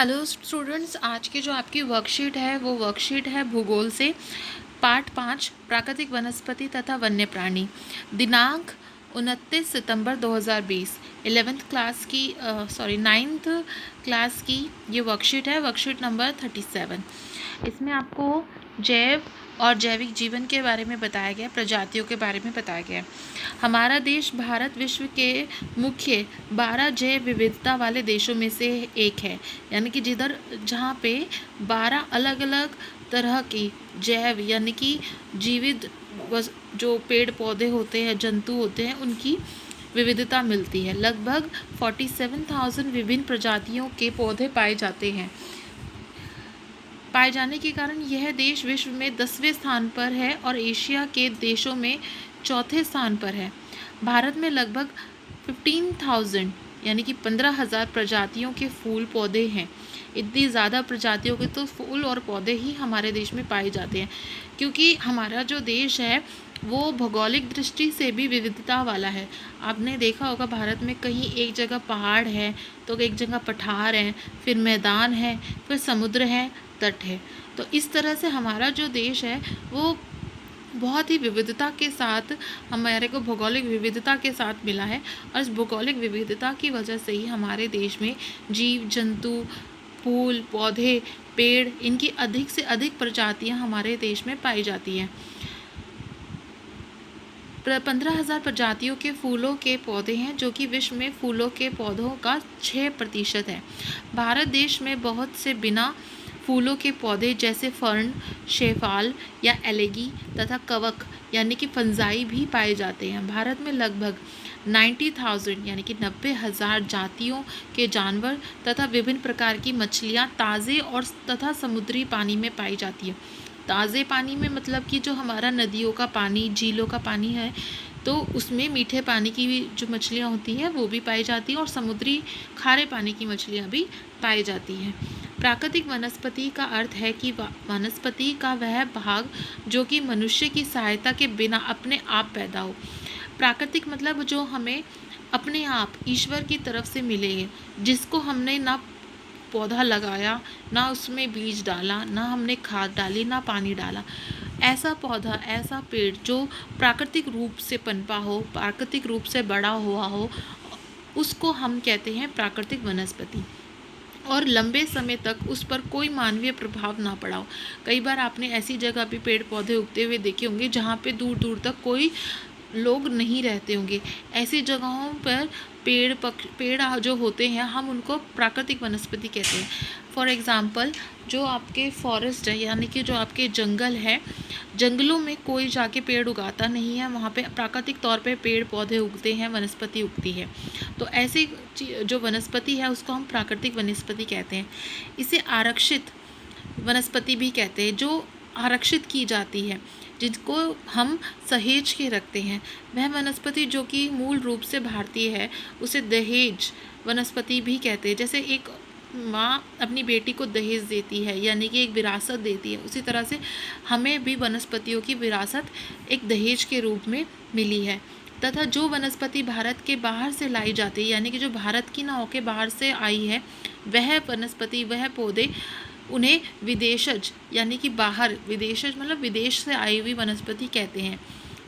Hello students, आज की जो आपकी वर्कशीट है वो वर्कशीट है भूगोल से पार्ट 5 प्राकृतिक वनस्पति तथा वन्य प्राणी। दिनांक 29 सितंबर 2020 11th क्लास की 9th क्लास की ये वर्कशीट है, वर्कशीट नंबर 37। इसमें आपको जैव और जैविक जीवन के बारे में बताया गया, प्रजातियों के बारे में बताया गया। हमारा देश भारत विश्व के मुख्य 12 जैव विविधता वाले देशों में से एक है, यानी कि जहाँ पे 12 अलग अलग तरह की जैव यानी कि जीवित जो पेड़ पौधे होते हैं, जंतु होते हैं, उनकी विविधता मिलती है। लगभग 47,000 विभिन्न प्रजातियों के पौधे पाए जाने के कारण यह देश विश्व में 10वें स्थान पर है और एशिया के देशों में चौथे स्थान पर है। भारत में लगभग 15,000 यानी कि 15,000 प्रजातियों के फूल पौधे हैं। इतनी ज़्यादा प्रजातियों के तो फूल और पौधे ही हमारे देश में पाए जाते हैं, क्योंकि हमारा जो देश है वो भौगोलिक दृष्टि से भी विविधता वाला है। आपने देखा होगा भारत में कहीं एक जगह पहाड़ है तो एक जगह पठार है, फिर मैदान है, फिर समुद्र है, तट है। तो इस तरह से हमारा जो देश है वो बहुत ही विविधता के साथ, हमारे को भौगोलिक विविधता के साथ मिला है, और इस भौगोलिक विविधता की वजह से ही हमारे देश में जीव जंतु, फूल पौधे, पेड़, इनकी अधिक से अधिक प्रजातियां हमारे देश में पाई जाती हैं। 15,000 प्रजातियों के फूलों के पौधे हैं, जो कि विश्व में फूलों के पौधों का 6% है। भारत देश में बहुत से बिना फूलों के पौधे जैसे फर्न, शेफाल या एलेगी तथा कवक यानी कि फंजाई भी पाए जाते हैं। भारत में लगभग 90,000 यानी कि 90,000 जातियों के जानवर तथा विभिन्न प्रकार की मछलियाँ ताज़े और तथा समुद्री पानी में पाई जाती है। ताज़े पानी में मतलब कि जो हमारा नदियों का पानी, झीलों का पानी है, तो उसमें मीठे पानी की जो मछलियाँ होती हैं वो भी पाई जाती हैं, और समुद्री खारे पानी की मछलियाँ भी पाई जाती हैं। प्राकृतिक वनस्पति का अर्थ है कि वनस्पति का वह भाग जो कि मनुष्य की सहायता के बिना अपने आप पैदा हो। प्राकृतिक मतलब जो हमें अपने आप ईश्वर की तरफ से मिले, जिसको हमने ना पौधा लगाया, ना उसमें बीज डाला, ना हमने खाद डाली, ना पानी डाला, ऐसा पौधा, ऐसा पेड़ जो प्राकृतिक रूप से पनपा हो, प्राकृतिक रूप से बड़ा हुआ हो, उसको हम कहते हैं प्राकृतिक वनस्पति। और लंबे समय तक उस पर कोई मानवीय प्रभाव ना पड़ा हो। कई बार आपने ऐसी जगह पे पेड़ पौधे उगते हुए देखे होंगे जहाँ पे दूर दूर तक कोई लोग नहीं रहते होंगे। ऐसी जगहों पर पेड़ जो होते हैं, हम उनको प्राकृतिक वनस्पति कहते हैं। फॉर एग्ज़ाम्पल, जो आपके फॉरेस्ट है यानी कि जो आपके जंगल है, जंगलों में कोई जाके पेड़ उगाता नहीं है, वहाँ पे प्राकृतिक तौर पे पेड़ पौधे उगते हैं, वनस्पति उगती है। तो ऐसी जो वनस्पति है उसको हम प्राकृतिक वनस्पति कहते हैं। इसे आरक्षित वनस्पति भी कहते हैं, जो आरक्षित की जाती है, जिसको हम सहेज के रखते हैं। वह वनस्पति जो कि मूल रूप से भारतीय है, उसे दहेज वनस्पति भी कहते हैं। जैसे एक माँ अपनी बेटी को दहेज देती है, यानी कि एक विरासत देती है, उसी तरह से हमें भी वनस्पतियों की विरासत एक दहेज के रूप में मिली है। तथा जो वनस्पति भारत के बाहर से लाई जाती है, यानी कि जो भारत की ना होकर बाहर से आई है, वह वनस्पति, वह पौधे, उन्हें विदेशज यानी कि बाहर, विदेशज मतलब विदेश से आई हुई वनस्पति कहते हैं।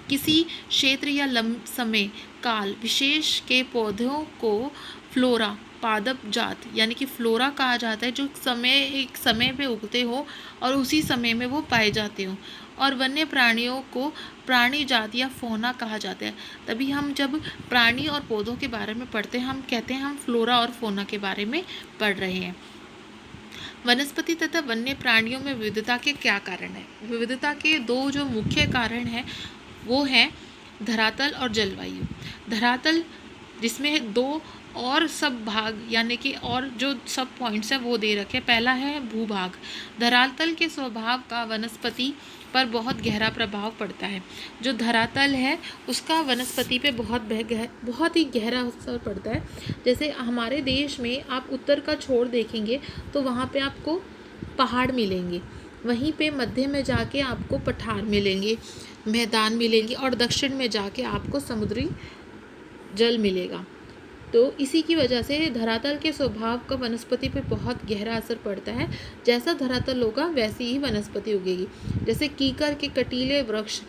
किसी क्षेत्र या समय काल विशेष के पौधों को फ्लोरा पादप जात यानी कि फ्लोरा कहा जाता है, जो एक समय पे उगते हो और उसी समय में वो पाए जाते हो। और वन्य प्राणियों को प्राणी जात या फौना कहा जाता है। तभी हम जब प्राणी और पौधों के बारे में पढ़ते हैं, हम कहते हैं हम फ्लोरा और फौना के बारे में पढ़ रहे हैं। वनस्पति तथा वन्य प्राणियों में विविधता के क्या कारण है? विविधता के दो जो मुख्य कारण हैं वो हैं धरातल और जलवायु। धरातल, जिसमें दो और सब भाग यानी कि और जो सब पॉइंट्स हैं वो दे रखे। पहला है भूभाग। धरातल के स्वभाव का वनस्पति पर बहुत गहरा प्रभाव पड़ता है। जो धरातल है उसका वनस्पति पे बहुत ही गहरा असर पड़ता है। जैसे हमारे देश में आप उत्तर का छोर देखेंगे तो वहाँ पे आपको पहाड़ मिलेंगे, वहीं पे मध्य में जाके आपको पठार मिलेंगे, मैदान मिलेंगे, और दक्षिण में जाके आपको समुद्री जल मिलेगा। तो इसी की वजह से धरातल के स्वभाव का वनस्पति पे बहुत गहरा असर पड़ता है। जैसा धरातल होगा वैसी ही वनस्पति उगेगी। जैसे कीकर के कटीले वृक्ष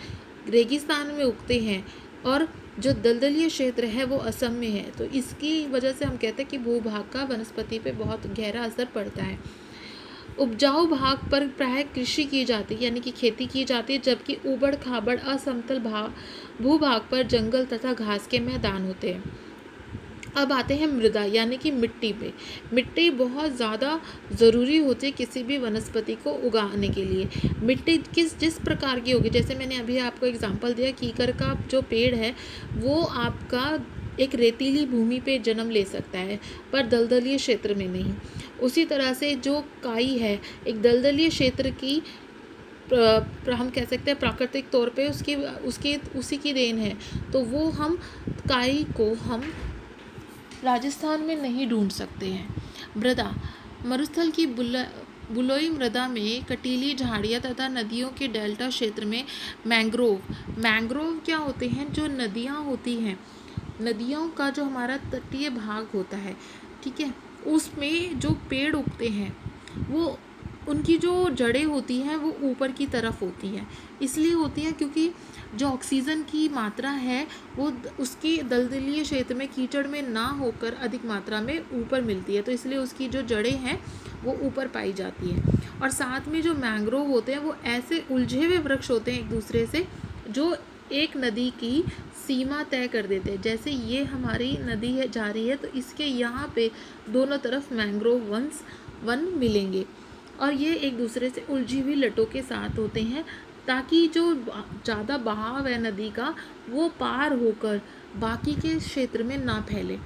रेगिस्तान में उगते हैं और जो दलदलीय क्षेत्र है वो असम में है। तो इसकी वजह से हम कहते हैं कि भूभाग का वनस्पति पे बहुत गहरा असर पड़ता है। उपजाऊ भाग पर प्राय कृषि की जाती है, यानी कि खेती की जाती है, जबकि ऊबड़ खाबड़ असमतल भूभाग पर जंगल तथा घास के मैदान होते हैं। अब आते हैं मृदा यानी कि मिट्टी पे। मिट्टी बहुत ज़्यादा ज़रूरी होती है किसी भी वनस्पति को उगाने के लिए। मिट्टी जिस प्रकार की होगी, जैसे मैंने अभी आपको एग्जांपल दिया, कीकर का जो पेड़ है वो आपका एक रेतीली भूमि पे जन्म ले सकता है पर दलदलीय क्षेत्र में नहीं। उसी तरह से जो काई है एक दलदलीय क्षेत्र की हम कह सकते हैं प्राकृतिक तौर पे उसी की देन है। तो वो हम काई को हम राजस्थान में नहीं ढूंढ सकते हैं। मृदा मरुस्थल की बुलोई मृदा में कटीली झाड़ियाँ तथा नदियों के डेल्टा क्षेत्र में मैंग्रोव क्या होते हैं, जो नदियाँ होती हैं, नदियों का जो हमारा तटीय भाग होता है, ठीक है, उसमें जो पेड़ उगते हैं वो उनकी जो जड़ें होती हैं वो ऊपर की तरफ होती हैं। इसलिए होती हैं क्योंकि जो ऑक्सीजन की मात्रा है वो उसकी दलदलीय क्षेत्र में कीचड़ में ना होकर अधिक मात्रा में ऊपर मिलती है। तो इसलिए उसकी जो जड़ें हैं वो ऊपर पाई जाती हैं। और साथ में जो मैंग्रोव होते हैं वो ऐसे उलझे हुए वृक्ष होते हैं एक दूसरे से, जो एक नदी की सीमा तय कर देते हैं। जैसे ये हमारी नदी है जा रही है तो इसके यहाँ पे दोनों तरफ मैंग्रोव वन मिलेंगे और ये एक दूसरे से उलझी हुई लटों के साथ होते हैं, ताकि जो ज़्यादा बहाव है नदी का वो पार होकर बाकी के क्षेत्र में ना फैले।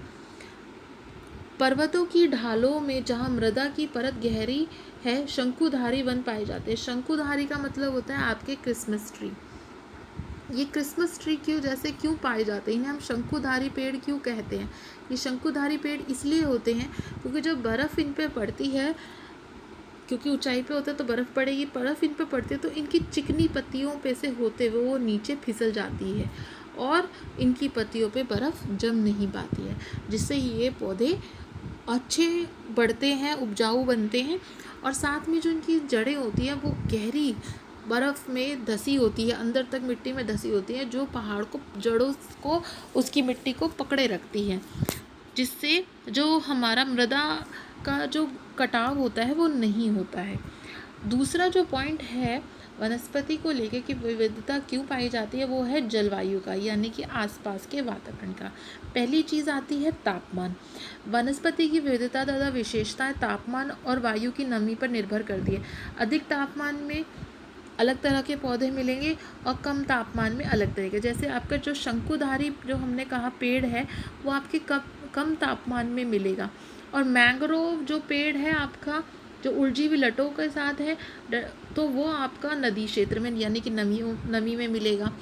पर्वतों की ढालों में जहाँ मृदा की परत गहरी है शंकुधारी वन पाए जाते हैं। शंकुधारी का मतलब होता है आपके क्रिसमस ट्री। ये क्रिसमस ट्री क्यों पाए जाते हैं, इन्हें हम शंकुधारी पेड़ क्यों कहते हैं? ये शंकुधारी पेड़ इसलिए होते हैं क्योंकि जब बर्फ़ इन पे पड़ती है, क्योंकि ऊंचाई पे होता है तो बर्फ़ पड़ेगी, बर्फ़ इन पे पड़ती है तो इनकी चिकनी पत्तियों पे से होते हुए वो नीचे फिसल जाती है और इनकी पत्तियों पे बर्फ़ जम नहीं पाती है, जिससे ये पौधे अच्छे बढ़ते हैं, उपजाऊ बनते हैं। और साथ में जो इनकी जड़ें होती हैं वो गहरी बर्फ़ में धसी होती है, अंदर तक मिट्टी में धसी होती है, जो पहाड़ को जड़ों को उसकी मिट्टी को पकड़े रखती है, जिससे जो हमारा मृदा का जो कटाव होता है वो नहीं होता है। दूसरा जो पॉइंट है वनस्पति को लेकर कि विविधता क्यों पाई जाती है वो है जलवायु का, यानी कि आसपास के वातावरण का। पहली चीज़ आती है तापमान। वनस्पति की विविधता तथा विशेषताएं तापमान और वायु की नमी पर निर्भर करती है। अधिक तापमान में अलग तरह के पौधे मिलेंगे और कम तापमान में अलग तरह के। जैसे आपका जो शंकुधारी जो हमने कहा पेड़ है वो आपके कम तापमान में मिलेगा, और मैंग्रोव जो पेड़ है आपका जो उलझी हुई लटों के साथ है तो वो आपका नदी क्षेत्र में यानी कि नमी में मिलेगा।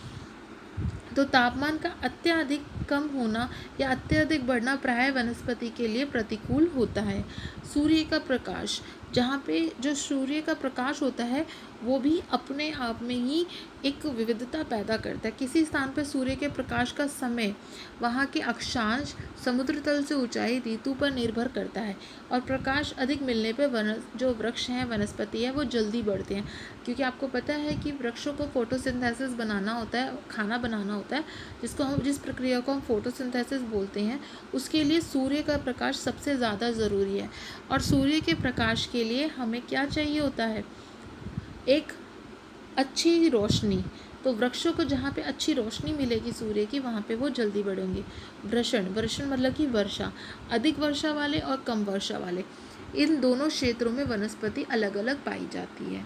तो तापमान का अत्यधिक कम होना या अत्यधिक बढ़ना प्राय वनस्पति के लिए प्रतिकूल होता है। सूर्य का प्रकाश, जहाँ पे जो सूर्य का प्रकाश होता है वो भी अपने आप में ही एक विविधता पैदा करता है। किसी स्थान पर सूर्य के प्रकाश का समय, वहाँ के अक्षांश, समुद्र तल से ऊंचाई, ऋतु पर निर्भर करता है। और प्रकाश अधिक मिलने पर जो वृक्ष हैं, वनस्पति है, वो जल्दी बढ़ते हैं, क्योंकि आपको पता है कि वृक्षों को फोटोसिंथेसिस बनाना होता है, खाना बनाना होता है, जिस प्रक्रिया को हम फोटोसिंथेसिस बोलते हैं, उसके लिए सूर्य का प्रकाश सबसे ज़्यादा ज़रूरी है। और सूर्य के प्रकाश के लिए हमें क्या चाहिए होता है? एक अच्छी रोशनी। तो वृक्षों को जहाँ पे अच्छी रोशनी मिलेगी सूर्य की, वहाँ पे वो जल्दी बढ़ेंगे। वर्षण मतलब कि वर्षा, अधिक वर्षा वाले और कम वर्षा वाले, इन दोनों क्षेत्रों में वनस्पति अलग अलग पाई जाती है।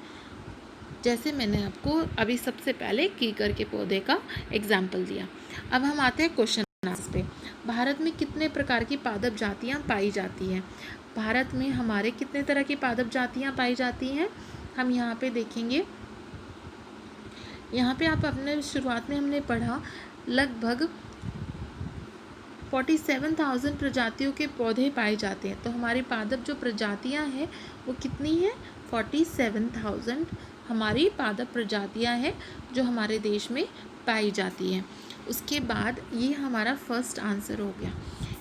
जैसे मैंने आपको अभी सबसे पहले कीकर के पौधे का एग्जाम्पल दिया। अब हम आते हैं क्वेश्चन आंसर पे। भारत में कितने प्रकार की पादप जातियाँ पाई जाती हैं? भारत में हमारे कितने तरह की पादप जातियाँ पाई जाती हैं? हम यहाँ पे देखेंगे। यहाँ पे आप अपने शुरुआत में हमने पढ़ा लगभग 47,000 प्रजातियों के पौधे पाए जाते हैं। तो हमारी पादप जो प्रजातियाँ हैं वो कितनी हैं? 47,000 हमारी पादप प्रजातियाँ हैं जो हमारे देश में पाई जाती है। उसके बाद ये हमारा फर्स्ट आंसर हो गया।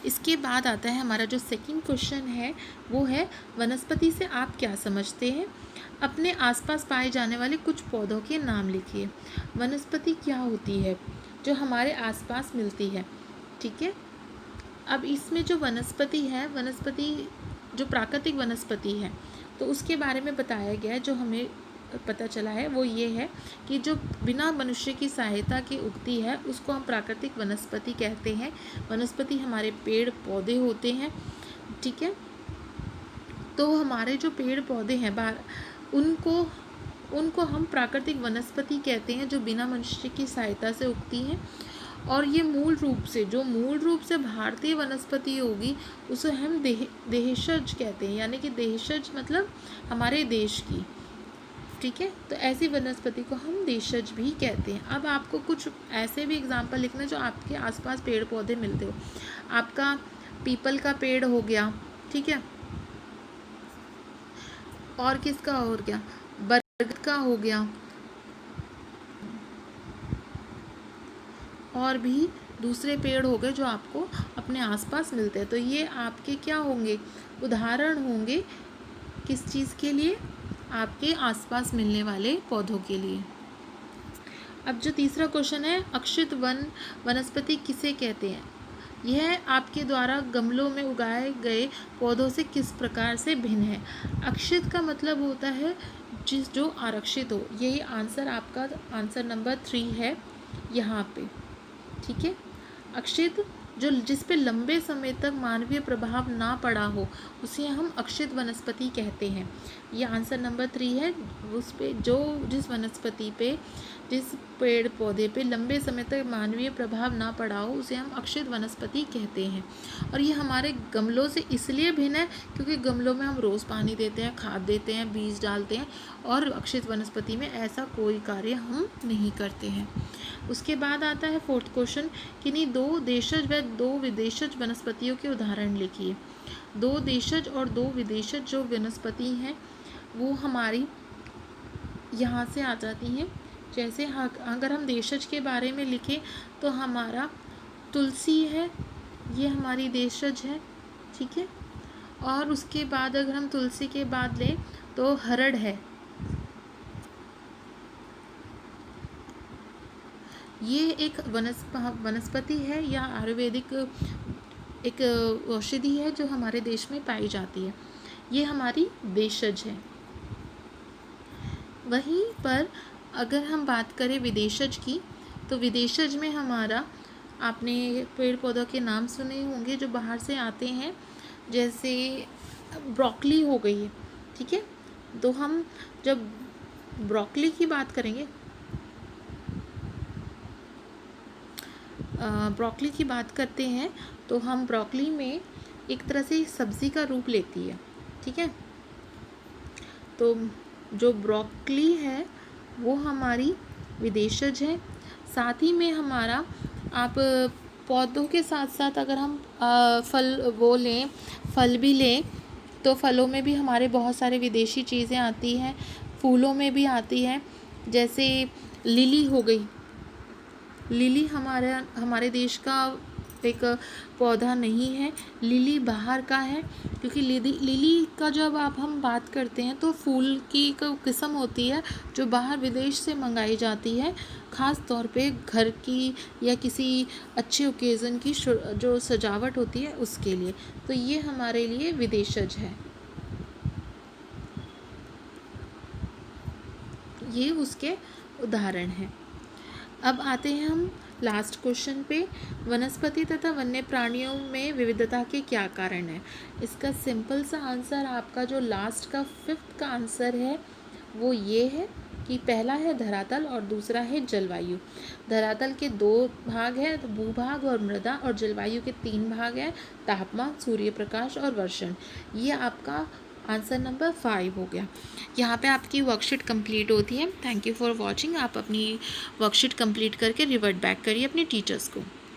इसके बाद आता है हमारा जो सेकंड क्वेश्चन है, वो है वनस्पति से आप क्या समझते हैं? अपने आसपास पाए जाने वाले कुछ पौधों के नाम लिखिए। वनस्पति क्या होती है? जो हमारे आसपास मिलती है, ठीक है। अब इसमें जो वनस्पति है, वनस्पति जो प्राकृतिक वनस्पति है, तो उसके बारे में बताया गया है। जो हमें पता चला है वो ये है कि जो बिना मनुष्य की सहायता के उगती है उसको हम प्राकृतिक वनस्पति कहते हैं। वनस्पति हमारे पेड़ पौधे होते हैं, ठीक है। तो हमारे जो पेड़ पौधे हैं उनको हम प्राकृतिक वनस्पति कहते हैं, जो बिना मनुष्य की सहायता से उगती हैं। और ये मूल रूप से भारतीय वनस्पति होगी उसे हम देशज कहते हैं, यानी कि देशज मतलब हमारे देश की, ठीक है। तो ऐसी वनस्पति को हम देशज भी कहते हैं। अब आपको कुछ ऐसे भी एग्जाम्पल लिखना जो आपके आसपास पेड़ पौधे मिलते हो। आपका पीपल का पेड़ हो गया, ठीक है, और किसका हो गया, बरगद का हो गया, और भी दूसरे पेड़ हो गए जो आपको अपने आसपास मिलते हैं। तो ये आपके क्या होंगे, उदाहरण होंगे किस चीज़ के लिए, आपके आसपास मिलने वाले पौधों के लिए। अब जो तीसरा क्वेश्चन है, अक्षित वनस्पति किसे कहते हैं? यह आपके द्वारा गमलों में उगाए गए पौधों से किस प्रकार से भिन्न है? अक्षित का मतलब होता है जो आरक्षित हो। यही आंसर आपका आंसर नंबर 3 है यहाँ पे, ठीक है। अक्षित जिस पे लंबे समय तक मानवीय प्रभाव ना पड़ा हो उसे हम अक्षित वनस्पति कहते हैं। ये आंसर नंबर 3 है। उस पे जिस वनस्पति पे, जिस पेड़ पौधे पे लंबे समय तक मानवीय प्रभाव ना पड़ा हो उसे हम अक्षित वनस्पति कहते हैं। और ये हमारे गमलों से इसलिए भिन्न है क्योंकि गमलों में हम रोज़ पानी देते हैं, खाद देते हैं, बीज डालते हैं, और अक्षित वनस्पति में ऐसा कोई कार्य हम नहीं करते हैं। उसके बाद आता है फोर्थ क्वेश्चन, किन्हीं 2 देशज व 2 विदेशज वनस्पतियों के उदाहरण लिखिए। 2 देशज और 2 विदेशज जो वनस्पति हैं वो हमारी यहाँ से आ जाती हैं। जैसे अगर हम देशज के बारे में लिखें तो हमारा तुलसी है, ये हमारी देशज है, ठीक है। और उसके बाद अगर हम तुलसी के बाद लें तो हरड़ है, ये एक वनस्पति है या आयुर्वेदिक एक औषधि है जो हमारे देश में पाई जाती है। ये हमारी देशज है। वहीं पर अगर हम बात करें विदेशज की, तो विदेशज में हमारा, आपने पेड़ पौधों के नाम सुने होंगे जो बाहर से आते हैं, जैसे ब्रोकली हो गई है, ठीक है। तो हम जब ब्रोकली की बात करेंगे, ब्रोकली की बात करते हैं तो हम ब्रोकली में एक तरह से सब्ज़ी का रूप लेती है, ठीक है। तो जो ब्रोकली है वो हमारी विदेशज है। साथ ही में हमारा, आप पौधों के साथ साथ अगर हम फल भी लें तो फलों में भी हमारे बहुत सारे विदेशी चीज़ें आती हैं, फूलों में भी आती हैं। जैसे लिली हो गई, लिली हमारे देश का एक पौधा नहीं है, लिली बाहर का है। क्योंकि लिली का जब हम बात करते हैं तो फूल की एक किस्म होती है जो बाहर विदेश से मंगाई जाती है, ख़ास तौर पे घर की या किसी अच्छे ओकेज़न की जो सजावट होती है उसके लिए। तो ये हमारे लिए विदेशज है, ये उसके उदाहरण हैं। अब आते हैं हम लास्ट क्वेश्चन पे, वनस्पति तथा वन्य प्राणियों में विविधता के क्या कारण है? इसका सिंपल सा आंसर, आपका जो लास्ट का 5th का आंसर है वो ये है कि पहला है धरातल और दूसरा है जलवायु। धरातल के 2 भाग हैं, तो भूभाग और मृदा, और जलवायु के 3 भाग हैं, तापमान, सूर्य प्रकाश और वर्षण। ये आपका आंसर नंबर 5 हो गया। यहाँ पे आपकी वर्कशीट कंप्लीट होती है। Thank you for watching. आप अपनी वर्कशीट कंप्लीट करके रिवर्ट बैक करिए अपने टीचर्स को।